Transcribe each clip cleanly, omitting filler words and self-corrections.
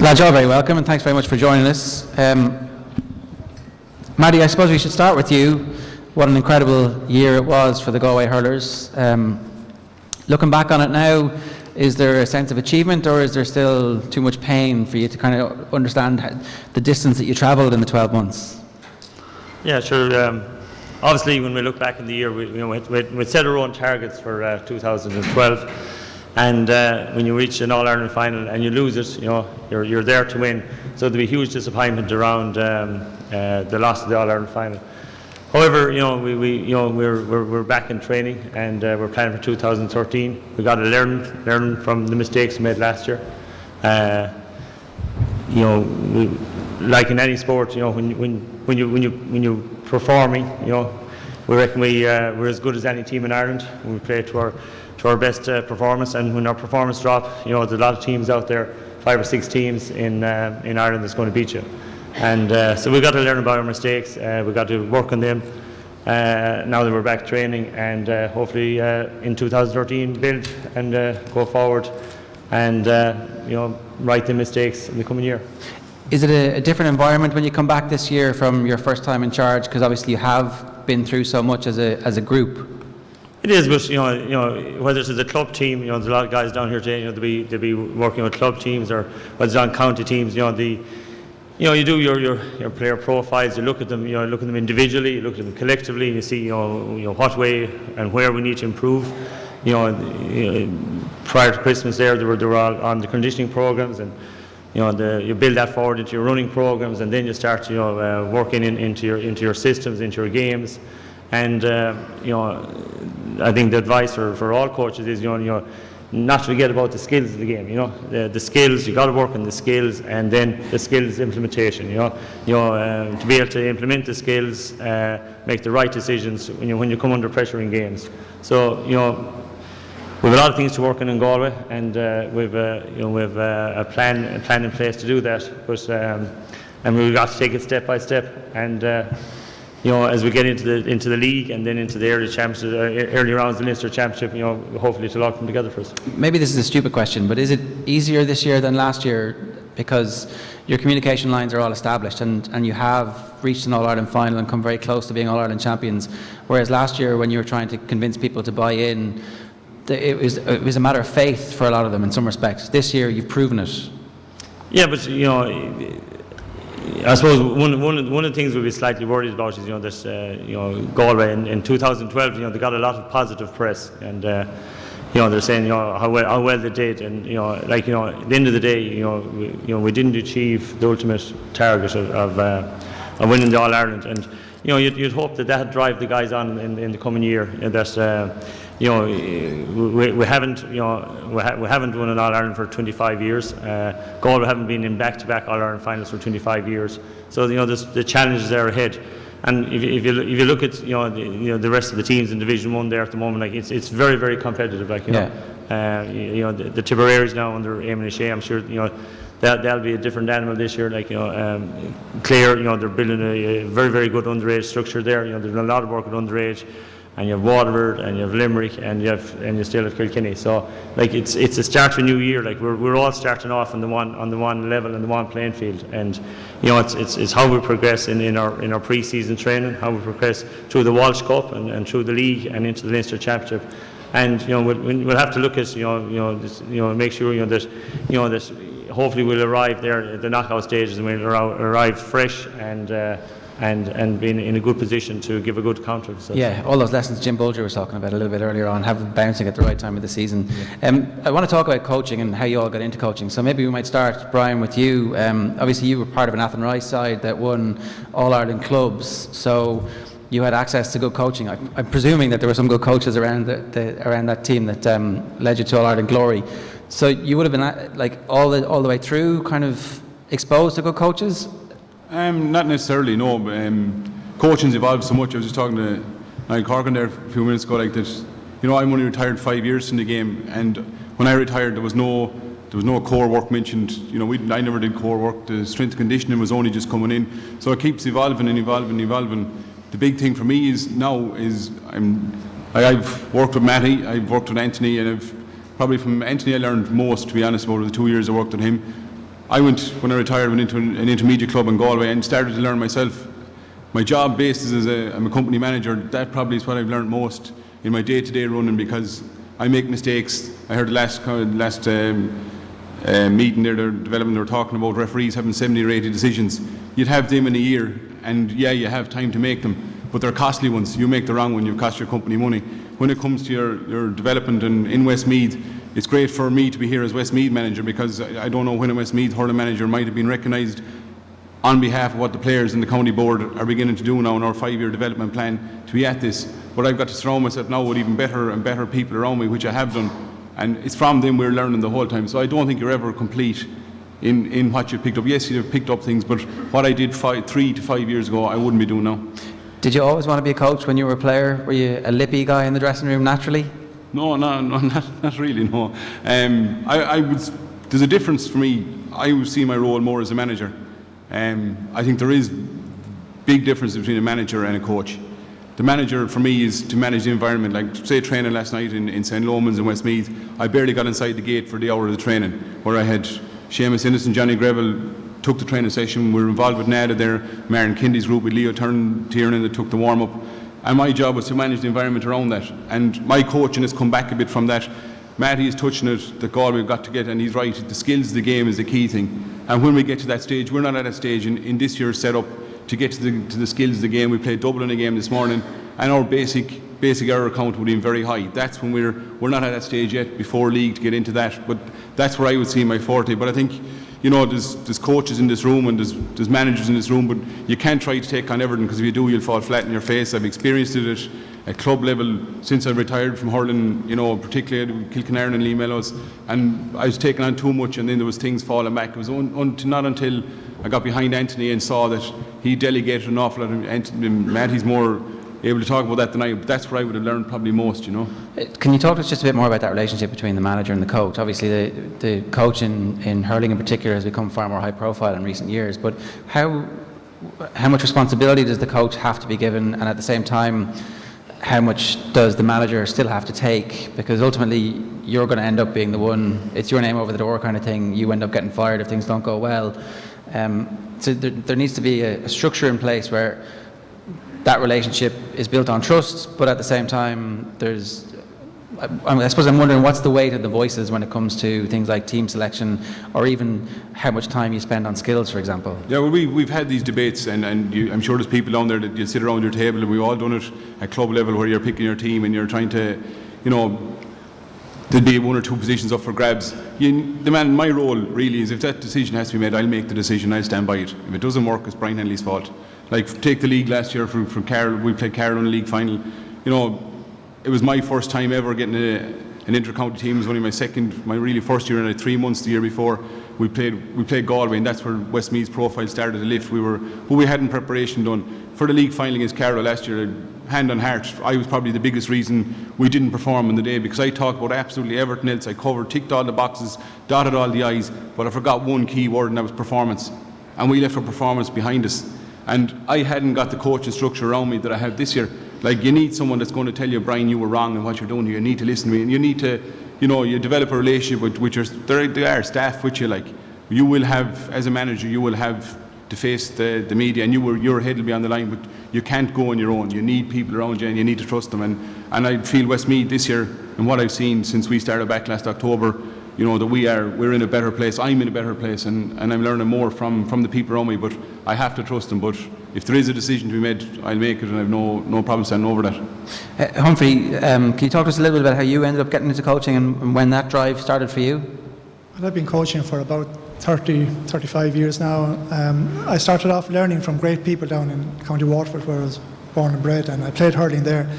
Lads, you're very welcome, and thanks very much for joining us. Mattie, I suppose we should start with you. What an incredible year it was for the Galway hurlers. Looking back on it now, is there a sense of achievement, or is there still too much pain for you to kind of understand the distance that you travelled in the 12 months? Yeah, sure. Obviously, when we look back in the year, we set our own targets for 2012. And when you reach an All-Ireland final and you lose it, you're there to win. So there'll be huge disappointment around the loss of the All-Ireland final. However, we're back in training, and we're planning for 2013. We got to learn from the mistakes we made last year. Like in any sport, when you're performing, we reckon we're as good as any team in Ireland. We play to our best performance, and when our performance drops, there's a lot of teams out there, 5 or 6 teams in Ireland that's going to beat you. And so we've got to learn about our mistakes. We've got to work on them now that we're back training, and hopefully in 2013 build and go forward and right the mistakes in the coming year. Is it a different environment when you come back this year from your first time in charge? Because obviously you have been through so much as a group. It is, but whether it's a club team, there's a lot of guys down here today. They'll be working with club teams, or whether it's on county teams. You do your player profiles. You look at them. You look at them individually. You look at them collectively. And you see what way and where we need to improve. Prior to Christmas, they were all on the conditioning programs, and you build that forward into your running programs, and then you start working into your systems, into your games. And I think the advice for all coaches is not to forget about the skills of the game. The skills, you got to work on the skills, and then the skills implementation. To be able to implement the skills, make the right decisions when you come under pressure in games. So we have a lot of things to work on in Galway, and we've a plan in place to do that. But and we've got to take it step by step, and as we get into the league and then into the early rounds of the Leinster Championship, hopefully it'll all come together for us. Maybe this is a stupid question, but is it easier this year than last year because your communication lines are all established and you have reached an All-Ireland final and come very close to being All-Ireland champions, whereas last year when you were trying to convince people to buy in, it was a matter of faith for a lot of them in some respects. This year you've proven it. Yeah, but I suppose one of the things we'll be slightly worried about is Galway in 2012. They got a lot of positive press, and they're saying how well they did, and at the end of the day, we didn't achieve the ultimate target of winning the All Ireland, and you'd hope that drive the guys on in the coming year. That we haven't won an All Ireland for 25 years. Galway haven't been in back-to-back All Ireland finals for 25 years. So the challenges are ahead. And if you look at the rest of the teams in Division 1 there at the moment, it's very, very competitive. The Tipperaries now under Eamon O'Shea, I'm sure that'll be a different animal this year. Clare, they're building a very, very good underage structure there. They're doing a lot of work with underage. And you have Waterford, and you have Limerick, and you still have Kilkenny. So it's a start to a new year. We're all starting off on the one level and the one playing field. And it's how we progress in our pre-season training, how we progress through the Walsh Cup and through the league and into the Leinster Championship. And we'll have to look at make sure that hopefully we'll arrive there at the knockout stages, and we'll arrive fresh and being in a good position to give a good counter. So. Yeah, all those lessons Jim Bulger was talking about a little bit earlier on, having bouncing at the right time of the season. I want to talk about coaching and how you all got into coaching. So maybe we might start, Brian, with you. Obviously you were part of an Athenry side that won All-Ireland clubs, so you had access to good coaching. I'm presuming that there were some good coaches around around that team that led you to All-Ireland glory. So you would have been all the way through kind of exposed to good coaches? Not necessarily, no. Coaching's evolved so much. I was just talking to Niall Corkin there a few minutes ago, that I'm only retired 5 years from the game, and when I retired there was no core work mentioned. I never did core work. The strength and conditioning was only just coming in, so it keeps evolving and evolving and evolving. The big thing for me I've worked with Mattie, I've worked with Anthony, and probably from Anthony I learned most, to be honest, about the 2 years I worked with him. when I retired, went into an intermediate club in Galway and started to learn myself. My job based is I'm a company manager. That probably is what I've learned most in my day-to-day running, because I make mistakes. I heard the last meeting there, the development, they were talking about referees having 70 or 80 decisions. You'd have them in a year, and yeah, you have time to make them, but they're costly ones. You make the wrong one, you cost your company money. When it comes to your development in Westmeath, it's great for me to be here as Westmeath manager, because I don't know when a Westmeath hurling manager might have been recognised on behalf of what the players in the county board are beginning to do now in our 5-year development plan to be at this. But I've got to surround myself now with even better and better people around me, which I have done, and it's from them we're learning the whole time. So I don't think you're ever complete in what you've picked up. Yes, you've picked up things, but what I did 3 to 5 years ago I wouldn't be doing now. Did you always want to be a coach when you were a player? Were you a lippy guy in the dressing room naturally? No, not really, no. There's a difference for me. I would see my role more as a manager. I think there is big difference between a manager and a coach. The manager for me is to manage the environment. Like, say, training last night in St. Lomans in Westmeath, I barely got inside the gate for the hour of the training, where I had Seamus Innes and Johnny Greville took the training session. We were involved with Nada there, Marion Kindy's group with Leo Tiernan that took the warm-up. And my job was to manage the environment around that. And my coaching has come back a bit from that. Mattie is touching it, that Galway we've got to get, and he's right, the skills of the game is the key thing. And when we get to that stage, we're not at that stage in this year's setup to get to the skills of the game. We played Dublin a game this morning, and our basic error count would have been very high. That's when we're not at that stage yet before league to get into that. But that's where I would see my forte. But I think, you know, there's coaches in this room and there's managers in this room, but you can't try to take on everything, because if you do, you'll fall flat in your face. I've experienced it at club level since I retired from hurling, you know, particularly at Kelleher and Lee Mellows, and I was taking on too much, and then there was things falling back. It was not until I got behind Anthony and saw that he delegated an awful lot, and Mattie's more able to talk about that than I, but that's where I would have learned probably most, you know. Can you talk to us just a bit more about that relationship between the manager and the coach? Obviously the coach in hurling in particular has become far more high profile in recent years, but how much responsibility does the coach have to be given, and at the same time how much does the manager still have to take? Because ultimately you're going to end up being the one, it's your name over the door kind of thing. You end up getting fired if things don't go well. So there needs to be a structure in place where that relationship is built on trust, but at the same time I suppose I'm wondering what's the weight of the voices when it comes to things like team selection, or even how much time you spend on skills, for example. Yeah, well, we've had these debates, and I'm sure there's people down there that you sit around your table, and we've all done it at club level, where you're picking your team and you're trying to, you know, there'd be 1 or 2 positions up for grabs. My role really is, if that decision has to be made, I'll make the decision, I'll stand by it. If it doesn't work, it's Brian Hanley's fault. Like, take the league last year from Carroll, we played Carroll in the league final. You know, it was my first time ever getting an inter-county team. It was only my really first year, and I had 3 months the year before. We played Galway, and that's where Westmeath's profile started to lift. We had in preparation done for the league final against Carroll last year. Hand on heart, I was probably the biggest reason we didn't perform on the day, because I talked about absolutely everything else. I ticked all the boxes, dotted all the I's, but I forgot one key word, and that was performance. And we left our performance behind us. And I hadn't got the coaching structure around me that I have this year. Like, you need someone that's going to tell you, Brian, you were wrong in what you're doing here. You need to listen to me, and you need to, you know, you develop a relationship with your, they are staff with you. Like, you will have, as a manager, you will have to face the media, and your head will be on the line, but you can't go on your own. You need people around you, and you need to trust them. And I feel Westmeath this year, and what I've seen since we started back last October, you know, that we're in a better place. I'm in a better place, and I'm learning more from the people around me, but I have to trust them. But if there is a decision to be made, I'll make it, and I have no problem standing over that. Humphrey, can you talk to us a little bit about how you ended up getting into coaching, and when that drive started for you? Well, I've been coaching for about 35 years now. I started off learning from great people down in County Waterford, where I was born and bred, and I played hurling there.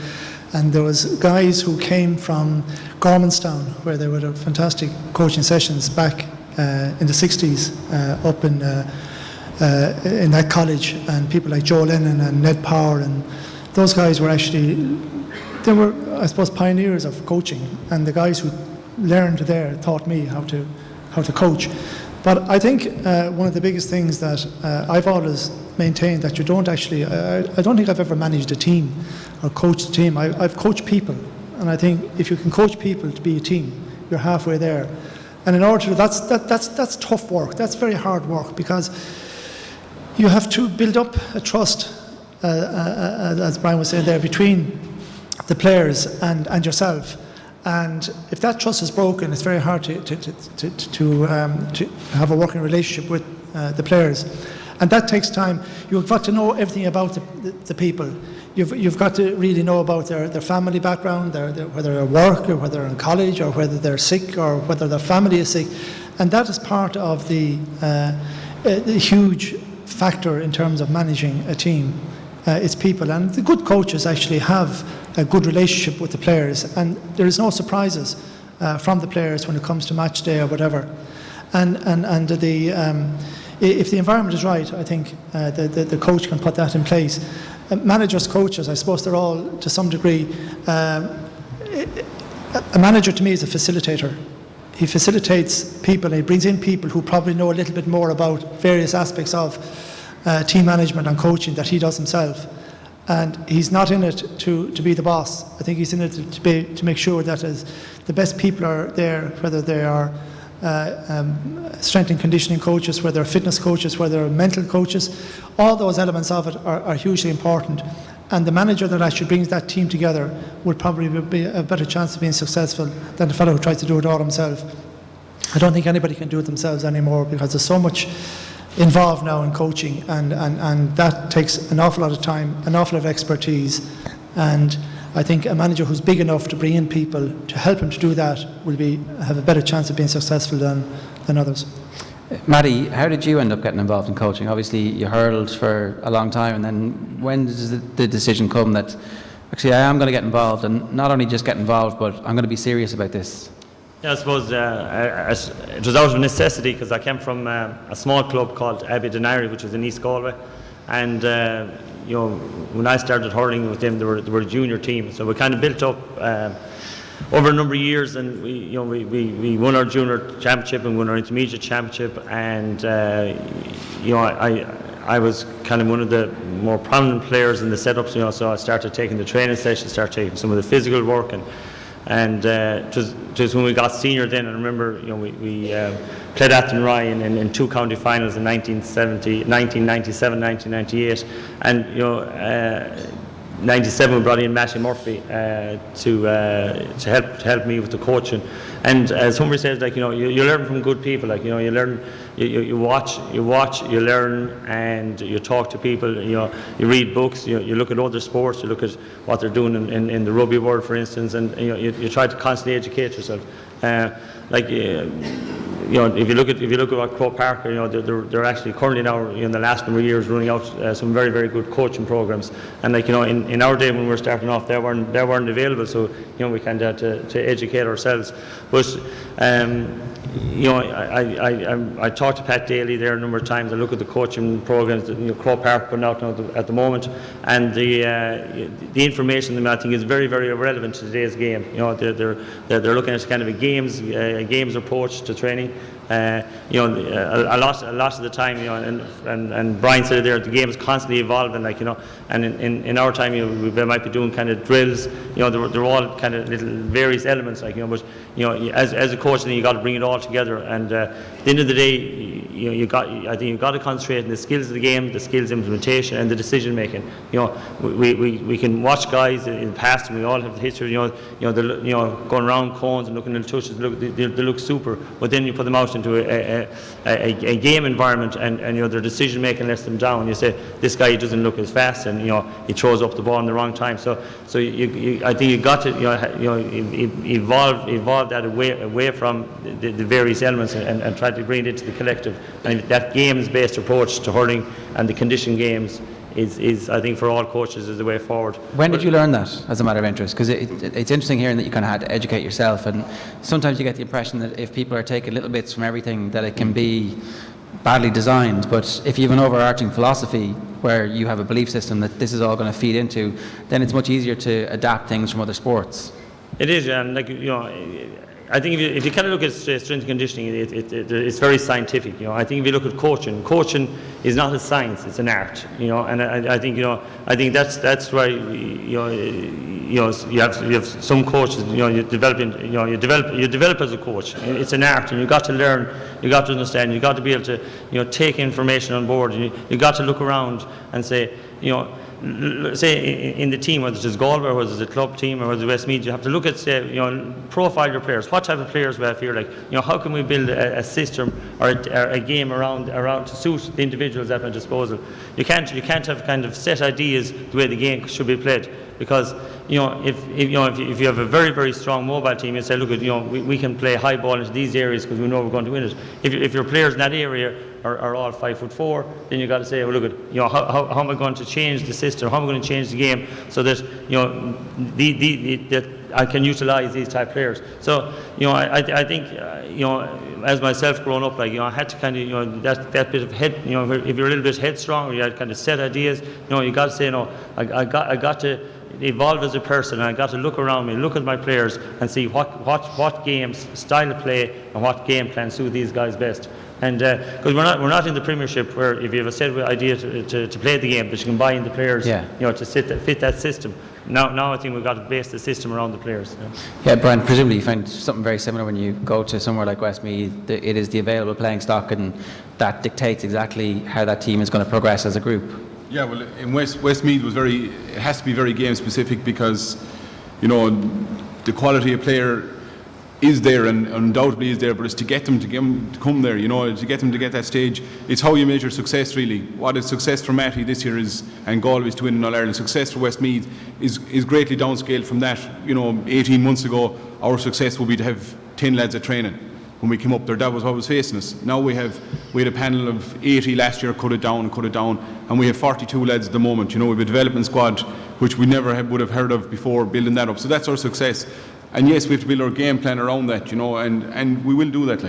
And there was guys who came from Gormanstown, where they would have fantastic coaching sessions back in the 60s up in that college, and people like Joe Lennon and Ned Power, and those guys were actually, they were, I suppose, pioneers of coaching, and the guys who learned there taught me how to coach. But I think one of the biggest things that I've always maintained, that you don't actually, I don't think I've ever managed a team or coached a team. I've coached people, and I think if you can coach people to be a team, you're halfway there. And in order to, that's tough work. That's very hard work, because you have to build up a trust, as Brian was saying there, between the players and yourself. And if that trust is broken, it's very hard to have a working relationship with the players. And that takes time. You've got to know everything about the people. You've got to really know about their family background, whether they're at work or whether they're in college or whether they're sick or whether their family is sick. And that is part of the huge factor in terms of managing a team. It's people. And the good coaches actually have a good relationship with the players. And there is no surprises from the players when it comes to match day or whatever. And if the environment is right, I think the coach can put that in place. Managers, coaches, I suppose they're all, to some degree, a manager to me is a facilitator. He facilitates people, and he brings in people who probably know a little bit more about various aspects of team management and coaching that he does himself. And he's not in it to be the boss. I think he's in it to make sure that the best people are there, whether they are strength and conditioning coaches, whether they're fitness coaches, whether they're mental coaches. All those elements of it are hugely important. And the manager that actually brings that team together will probably be a better chance of being successful than the fellow who tries to do it all himself. I don't think anybody can do it themselves anymore, because there's so much involved now in coaching, and that takes an awful lot of time, an awful lot of expertise. And I think a manager who's big enough to bring in people to help him to do that will have a better chance of being successful than others. Mattie, how did you end up getting involved in coaching? Obviously, you hurled for a long time, and then when does the decision come that actually I am going to get involved, and not only just get involved, but I'm going to be serious about this? Yeah, I suppose it was out of necessity, because I came from a small club called Abbey Denari, which was in East Galway, and when I started hurling with them, they were a junior team, so we kind of built up over a number of years, and we won our junior championship and won our intermediate championship, and I was kind of one of the more prominent players in the setups, so I started taking the training sessions, started taking some of the physical work, and just when we got senior then, I remember we played Athenry in two county finals in 1997, 1998, and 97 we brought in Mattie Murphy to help me with the coaching. And as Humphrey says, you learn from good people. You learn, you watch, you learn, and you talk to people. You read books. You look at other sports. You look at what they're doing in the rugby world, for instance, and you try to constantly educate yourself. If you look at what Croke Park, they're actually currently now in the last number of years running out some very, very good coaching programs. And in our day when we were starting off, they weren't available, so we kind of had to educate ourselves. But I talked to Pat Daly there a number of times. I look at the coaching programs that Croke Park putting out now at the moment, and the information in them, I think, is very, very relevant to today's game. They're looking at kind of a games approach to training. A lot of the time, and Brian said it there, the game is constantly evolving, and in our time, we might be doing kind of drills, they're all kind of little various elements, but as a coach, then you got to bring it all together, and at the end of the day, I think you've got to concentrate on the skills of the game, the skills implementation, and the decision making. We can watch guys in the past, and we all have the history, going around cones and looking at the touches, they look super, but then you put them out into a game environment, and their decision making lets them down. You say this guy doesn't look as fast, and he throws up the ball in the wrong time. So I think you've got to evolve that away from the various elements and try to bring it into the collective. And that games-based approach to hurling and the condition games is I think for all coaches is the way forward. When did you learn that as a matter of interest? Because it's interesting hearing that you kind of had to educate yourself, and sometimes you get the impression that if people are taking little bits from everything, that it can be badly designed. But if you have an overarching philosophy where you have a belief system that this is all going to feed into, then it's much easier to adapt things from other sports. It is, and I think if you kind of look at strength and conditioning, it's very scientific. You know, I think if you look at coaching is not a science; it's an art. You know, and I think that's why you have some coaches. You know, you develop as a coach. It's an art, and you got to learn, you got to understand, you got to be able to take information on board. You got to look around and say, say in the team, whether it's Galway, whether it's a club team, or whether it's Westmeath, you have to look at, profile your players. What type of players we have here? Like, how can we build a system or a game around to suit the individuals at my disposal? You can't have kind of set ideas the way the game should be played, because if you have a very, very strong mobile team, you say, look, we can play high ball into these areas because we know we're going to win it. If your players in that area are all 5'4", then you got to say, well, look at how am I going to change the system? How am I going to change the game so that that I can utilise these type of players? So I think as myself growing up, like I had to kind of that bit of head. If you're a little bit headstrong, or you had kind of set ideas. You got to say, I got to evolve as a person, and I got to look around me, look at my players, and see what games, style of play, and what game plan suit these guys best. And because we're not in the Premiership where if you have a set idea to play the game, that you can buy in the players, to fit that system. Now I think we've got to base the system around the players. Yeah, Brian, presumably you find something very similar when you go to somewhere like Westmeath. It is the available playing stock, and that dictates exactly how that team is going to progress as a group. Yeah, well, in Westmeath it has to be very game specific, because the quality of player is there and undoubtedly is there, but it's to get them to come there, to get them to get that stage. It's how you measure success, really. What is success for Mattie this year and Galway's to win in All-Ireland. Success for Westmeath is greatly downscaled from that. 18 months ago, our success would be to have 10 lads at training. When we came up there, that was what was facing us. Now we had a panel of 80 last year, cut it down, and we have 42 lads at the moment. We have a development squad, which we never would have heard of before, building that up. So that's our success. And yes, we have to build our game plan around that, and we will do that,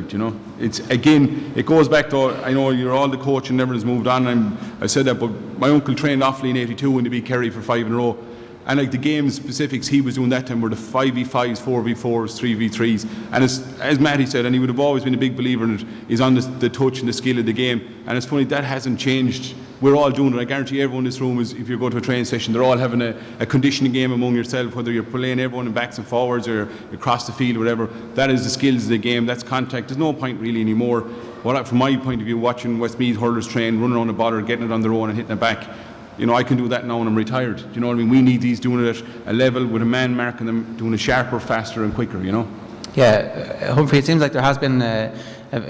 It's, again, it goes back to, I know you're all the coach and everyone's moved on, and I said that, but my uncle trained Offaly in 82 in the big Kerry for 5 in a row. And the game specifics he was doing that time were the 5v5s, 4v4s, 3v3s. And as Mattie said, and he would have always been a big believer in it, is on the touch and the skill of the game. And it's funny, that hasn't changed. We're all doing it. I guarantee everyone in this room is, if you go to a training session, they're all having a conditioning game among yourself, whether you're playing everyone in backs and forwards or across the field, whatever. That is the skills of the game. That's contact. There's no point really anymore. From my point of view, watching Westmeath hurlers train, running around the bother, getting it on their own and hitting it back. I can do that now when I'm retired. Do you know what I mean? We need these doing it at a level with a man marking them, doing it sharper, faster and quicker, Yeah, Humphrey, it seems like there has been a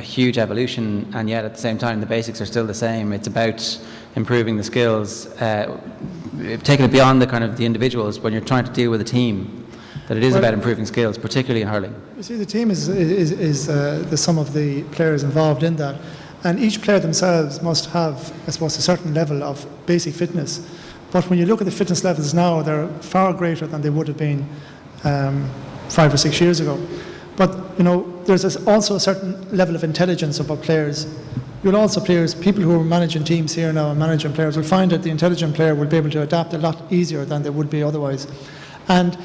huge evolution, and yet at the same time the basics are still the same. It's about improving the skills, taking it beyond the individuals when you're trying to deal with a team, that it is about improving skills, particularly in hurling. You see, the team is the sum of the players involved in that. And each player themselves must have, I suppose, a certain level of basic fitness. But when you look at the fitness levels now, they're far greater than they would have been 5 or 6 years ago. But, there's also a certain level of intelligence about players. You'll also people who are managing teams here now and managing players will find that the intelligent player will be able to adapt a lot easier than they would be otherwise. And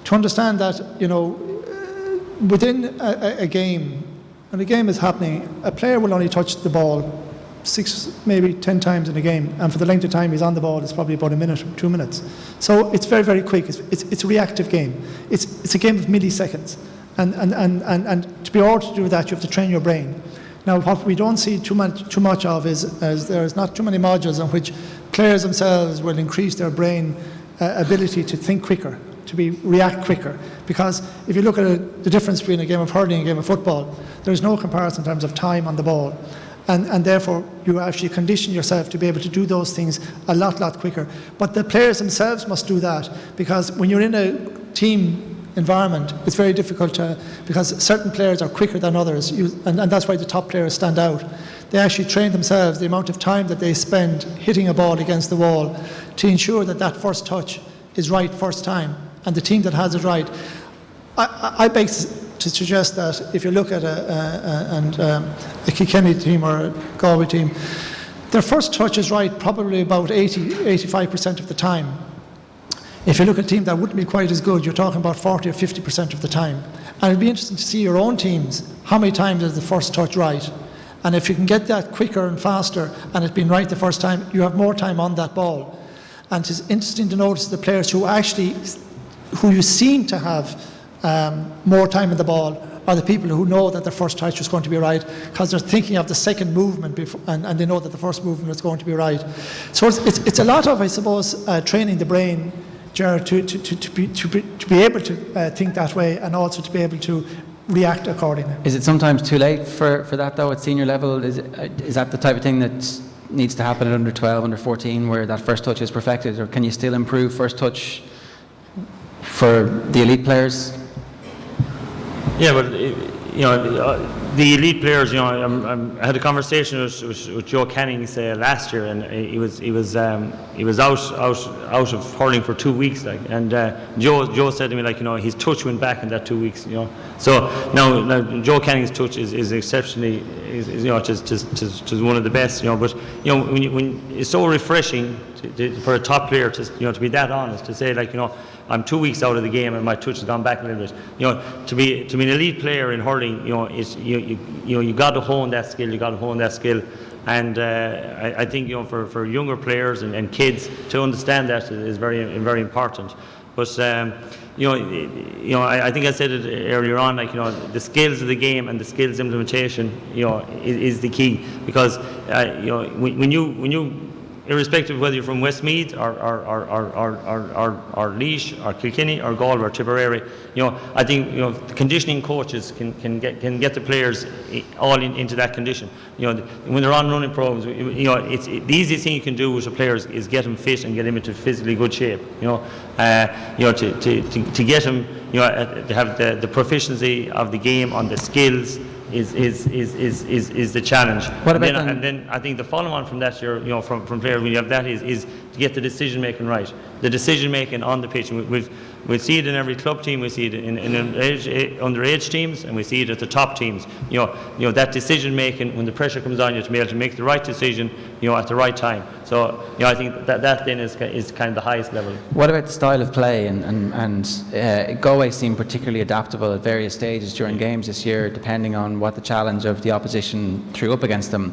to understand that, within a game, when a game is happening, a player will only touch the ball 6, maybe 10 times in a game, and for the length of time he's on the ball, it's probably about a minute, 2 minutes. So it's very, very quick. It's a reactive game. It's a game of milliseconds, and to be able to do that, you have to train your brain. Now, what we don't see too much of is there's not too many modules in which players themselves will increase their brain ability to think quicker, to react quicker. Because if you look at the difference between a game of hurling and a game of football, there's no comparison in terms of time on the ball. And therefore, you actually condition yourself to be able to do those things a lot quicker. But the players themselves must do that, because when you're in a team environment, it's very difficult because certain players are quicker than others, and that's why the top players stand out. They actually train themselves, the amount of time that they spend hitting a ball against the wall to ensure that first touch is right first time, and the team that has it right. I beg to suggest that if you look at a Kilkenny team or a Galway team, their first touch is right probably about 85% of the time. If you look at a team that wouldn't be quite as good, you're talking about 40 or 50% of the time. And it'd be interesting to see your own teams, how many times is the first touch right? And if you can get that quicker and faster, and it's been right the first time, you have more time on that ball. And it's interesting to notice the players who you seem to have more time in the ball are the people who know that the first touch is going to be right, because they're thinking of the second movement before, and they know that the first movement is going to be right. So it's a lot of, I suppose, training the brain, Gerard, to be able to think that way, and also to be able to react accordingly. Is it sometimes too late for that though at senior level? Is that the type of thing that needs to happen at under 12, under 14, where that first touch is perfected, or can you still improve first touch for the elite players? Yeah, but the elite players. I had a conversation with Joe Canning last year, and he was out of hurling for 2 weeks, and Joe said to me, his touch went back in that 2 weeks. So now Joe Canning's touch is exceptionally just one of the best. But when it's so refreshing for a top player to be that honest, to say I'm 2 weeks out of the game and my touch has gone back a little bit. To be an elite player in hurling, you got to hone that skill. And I think for younger players and kids to understand that is very, very important. But I think I said it earlier on. The skills of the game and the skills implementation, is the key, because when you irrespective of whether you're from Westmeath or Laois or Kilkenny or Galway or Tipperary, I think the conditioning coaches can get the players all into that condition. When they're on running programs, it's the easiest thing you can do with the players is get them fit and get them into physically good shape. To get them, to have the proficiency of the game on the skills is the challenge. And then I think the follow on from that, from players, when you have that, is to get the decision making right. The decision making on the pitch. We see it in every club team. We see it in underage teams, and we see it at the top teams. That decision making when the pressure comes on you to be able to make the right decision, at the right time. So I think that then is kind of the highest level. What about the style of play? And Galway seemed particularly adaptable at various stages during games this year, depending on what the challenge of the opposition threw up against them.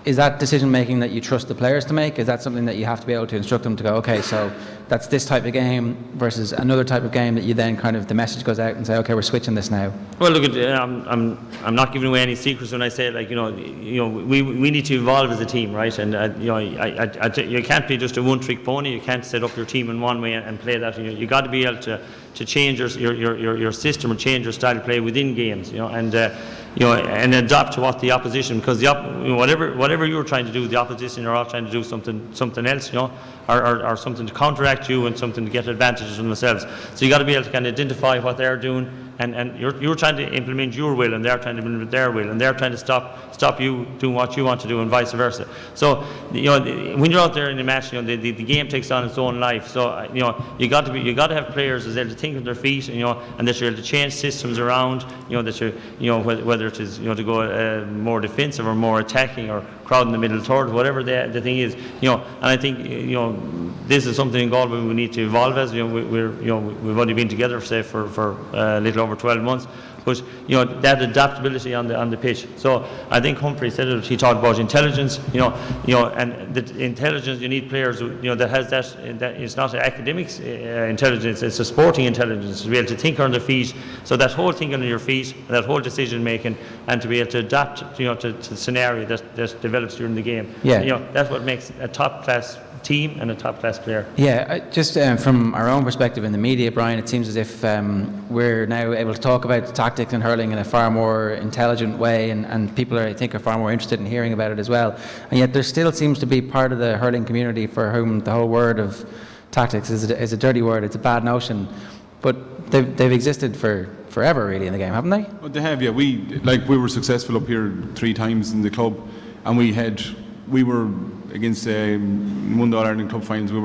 Is that decision making that you trust the players to make? Is that something that you have to be able to instruct them to go, okay, so that's this type of game versus another type of game that you then the message goes out and say, okay, we're switching this now? Well, look, I'm not giving away any secrets when I say we need to evolve as a team, right? And you can't be just a one-trick pony. You can't set up your team in one way and play that. You got to be able to change your system or change your style of play within games, and adapt to what the opposition, because whatever you're trying to do, the opposition are all trying to do something else, or something to counteract you and something to get advantages from themselves. So you got to be able to identify what they're doing, and you're trying to implement your will, and they're trying to implement their will, and they're trying to stop you doing what you want to do, and vice versa. So when you're out there in the match, the game takes on its own life. So you got to have players as able to think on their feet, and that you're able to change systems around, that whether it is to go more defensive or more attacking or crowd in the middle third, whatever the thing is, and I think this is something in Galway we need to evolve as. We've only been together for a little over 12 months, but that adaptability on the pitch. So I think Humphrey said it. He talked about intelligence, and the intelligence, you need players that has that it's not academics intelligence, it's a sporting intelligence, to be able to think on their feet. So that whole thinking on your feet, that whole decision making, and to be able to adapt to the scenario that develops during the game. Yeah. That's what makes a top class team and a top class player. Yeah, just from our own perspective in the media, Brian, it seems as if we're now able to talk about tactics and hurling in a far more intelligent way, and people I think are far more interested in hearing about it as well. And yet there still seems to be part of the hurling community for whom the whole word of tactics is a dirty word. It's a bad notion, but they've existed for forever really in the game, haven't they? Well, they have, yeah. We were successful up here 3 times in the club, and we were against one GAALearning club finals. We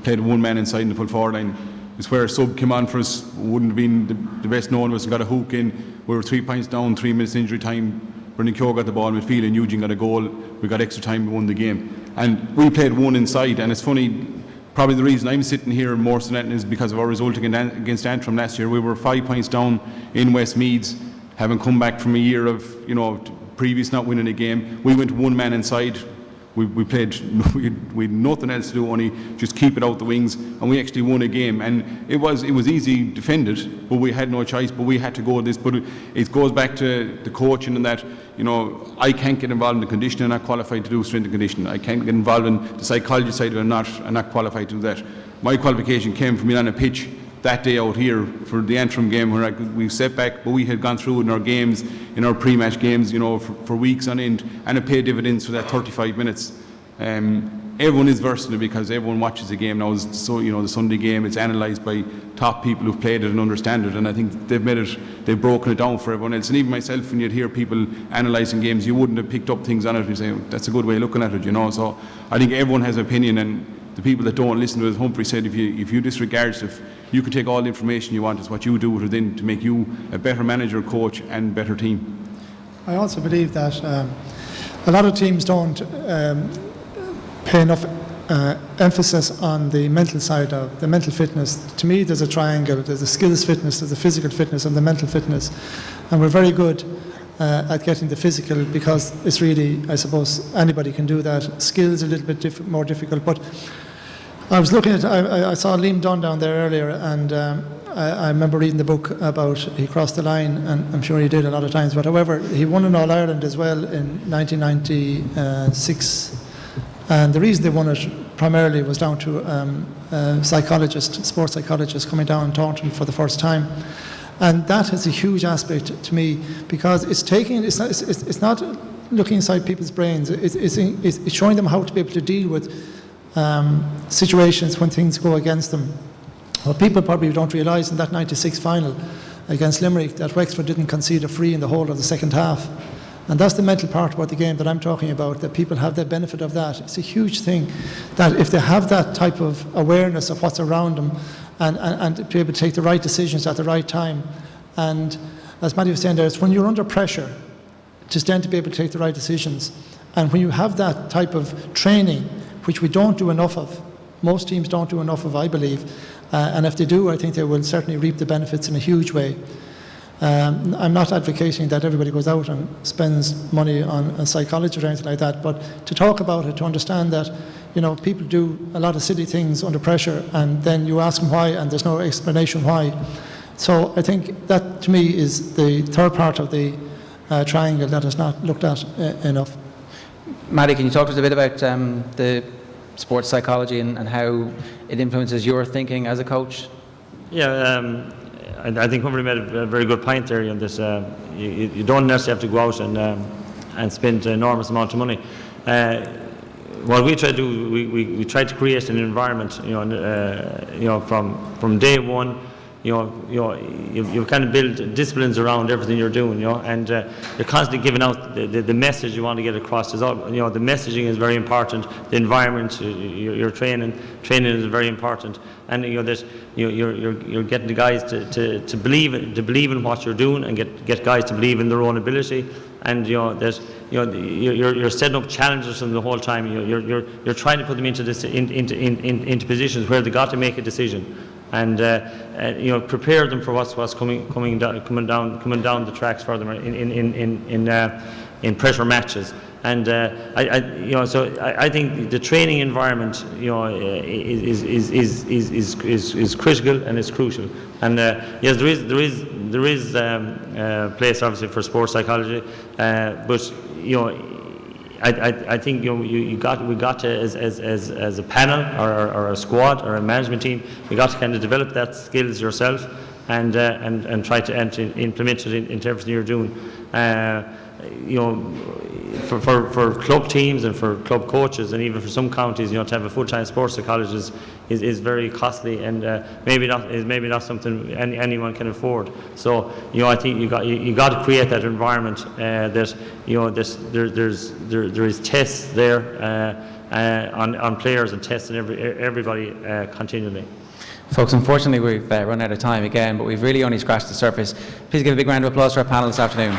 played one man inside in the full forward line. It's where a sub came on for us, wouldn't have been the best known of us, and got a hook in. We were 3 points down, 3 minutes injury time. Brendan Keogh got the ball in midfield and Eugene got a goal. We got extra time, we won the game. And we played one inside, and it's funny, probably the reason I'm sitting here more than that is because of our result against Antrim last year. We were 5 points down in Westmeath, having come back from a year of, previous not winning a game. We went one man inside. We played, we had nothing else to do, only just keep it out the wings, and we actually won a game. And it was easy defended, but we had no choice. But we had to go with this. But it goes back to the coaching and that. I can't get involved in the conditioning. I'm not qualified to do strength and conditioning. I can't get involved in the psychology side of it. I'm not qualified to do that. My qualification came from being on a pitch that day out here for the Antrim game, where we set back, but we had gone through in our games, in our pre-match games, for weeks on end, and it paid dividends for that 35 minutes. Everyone is versed in it because everyone watches the game now. So the Sunday game, it's analysed by top people who've played it and understand it, and I think they've broken it down for everyone else. And even myself, when you'd hear people analysing games, you wouldn't have picked up things on it. You say, that's a good way of looking at it, So I think everyone has an opinion, and the people that don't listen to it, Humphrey said, if you disregard stuff, you can take all the information you want. It's what you do with it then to make you a better manager, coach, and better team. I also believe that a lot of teams don't pay enough emphasis on the mental side of the mental fitness. To me, there's a triangle. There's a skills fitness, there's a physical fitness, and the mental fitness. And we're very good at getting the physical because it's really, I suppose, anybody can do that. Skills are a little bit more difficult. But I was looking at, I saw Liam Dunn down there earlier, and I remember reading the book about he crossed the line, and I'm sure he did a lot of times. But however, he won an All-Ireland as well in 1996. And the reason they won it primarily was down to a sports psychologist coming down and talking to him for the first time. And that is a huge aspect to me because it's not looking inside people's brains. It's showing them how to be able to deal with situations when things go against them. What people probably don't realise in that 96 final against Limerick, that Wexford didn't concede a free in the whole of the second half. And that's the mental part about the game that I'm talking about, that people have the benefit of that. It's a huge thing that if they have that type of awareness of what's around them and to be able to take the right decisions at the right time. And as Mattie was saying there, it's when you're under pressure to stand to be able to take the right decisions. And when you have that type of training, which we don't do enough of, most teams don't do enough of, I believe, and if they do, I think they will certainly reap the benefits in a huge way. I'm not advocating that everybody goes out and spends money on a psychologist or anything like that, but to talk about it, to understand that people do a lot of silly things under pressure, and then you ask them why, and there's no explanation why. So I think that, to me, is the third part of the triangle that is not looked at enough. Mattie, can you talk to us a bit about the sports psychology and how it influences your thinking as a coach? Yeah, I think Humphrey made a very good point there on this. You don't necessarily have to go out and spend an enormous amount of money. What we try to do, we try to create an environment, from day one. You kind of build disciplines around everything you're doing, and you're constantly giving out the message you want to get across. The messaging is very important. The environment, your training is very important, and you're getting the guys to believe in what you're doing, and get guys to believe in their own ability. And you're setting up challenges from the whole time. You're trying to put them into positions where they got to make a decision. And prepare them for what's coming down the tracks for them in pressure matches. And I think the training environment is critical and is crucial. And yes, there is place obviously for sports psychology, but I think we got to as a panel or a squad or a management team, we got to kind of develop that skills yourself and try to implement it into everything you're doing. For club teams and for club coaches and even for some counties, to have a full-time sports psychologist is very costly and maybe not something anyone can afford. So I think you got to create that environment that there is tests there on players and tests on everybody continually. Folks, unfortunately we've run out of time again, but we've really only scratched the surface. Please give a big round of applause to our panel this afternoon.